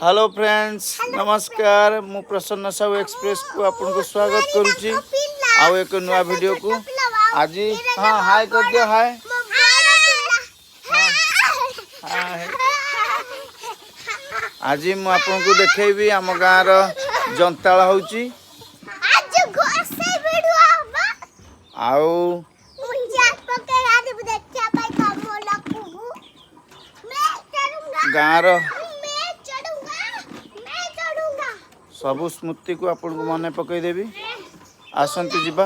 Hello friends नमस्कार मु प्रसन्न Sahu express को आपको स्वागत करुच्ची आउ एक नुआ वीडियो को आज हाँ हाय कर दियो हाय आज मु आपको देखेबी आम गाँव जंताल होची आउ गाँव सबु स्मृति को आपन को मन पकईदेवी आसंतु जीवा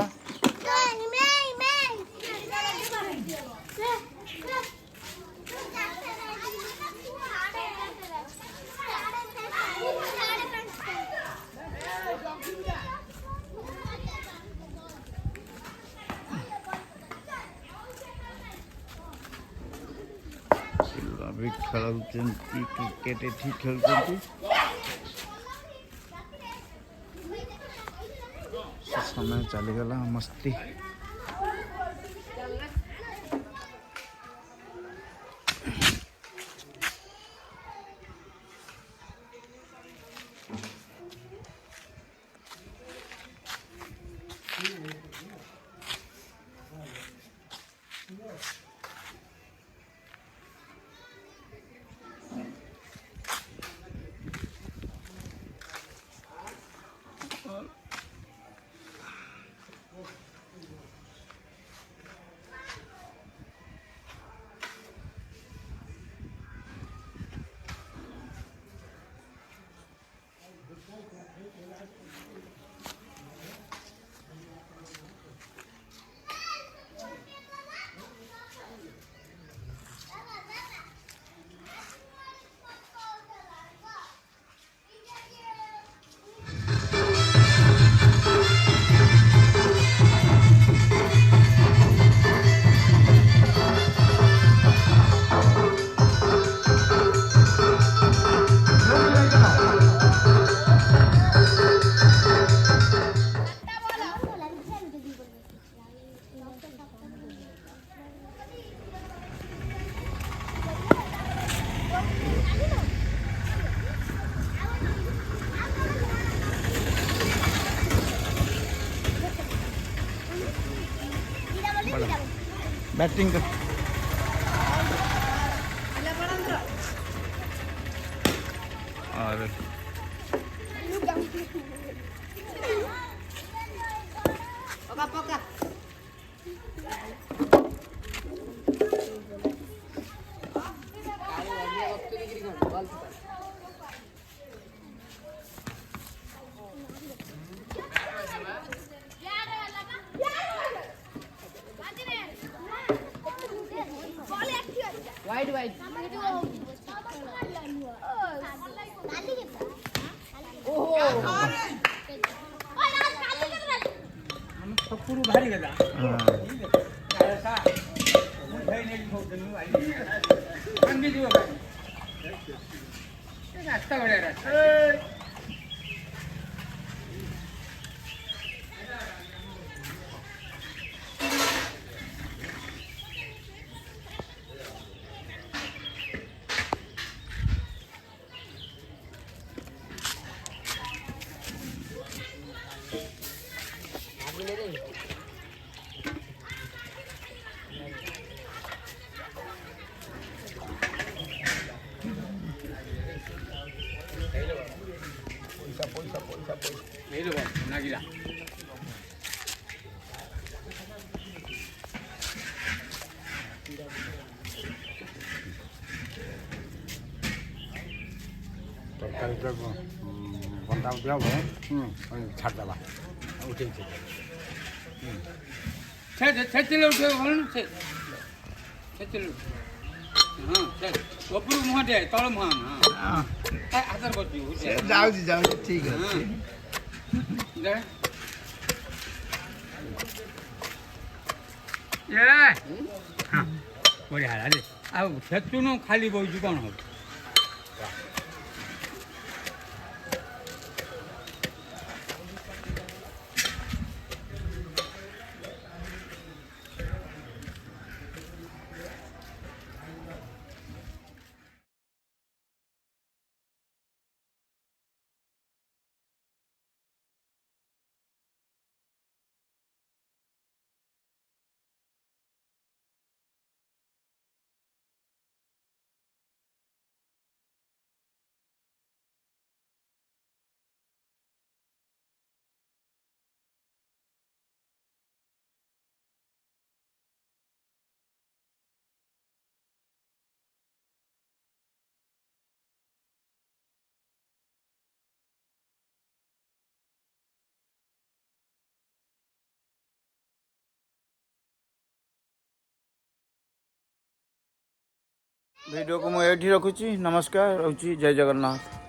अभी खेलुचंती क्रिकेट ठीक खेलुचंती समय चलीगला मस्ती बैटिंग कर और वाइड वाइड ओहो हम सपुरु भारी गला ऐसा मुठै नेली ठोकनु आई अंगी दियो भाई रास्ता बढे रास्ता नहीं लो ना गिरा तरकारी बंदा दिया छाड़ दबा उठे छेचले उठे बोल छेचले हां चल ऊपर मुंह दे तळ मुंह हां हातर बसबी जाऊ ठीक है दे ये हां बढ़िया रे आ छेचुनो खाली बोइजु कोन हो वीडियो को मुझे रखुची। नमस्कार, रहुची। जय जगन्नाथ।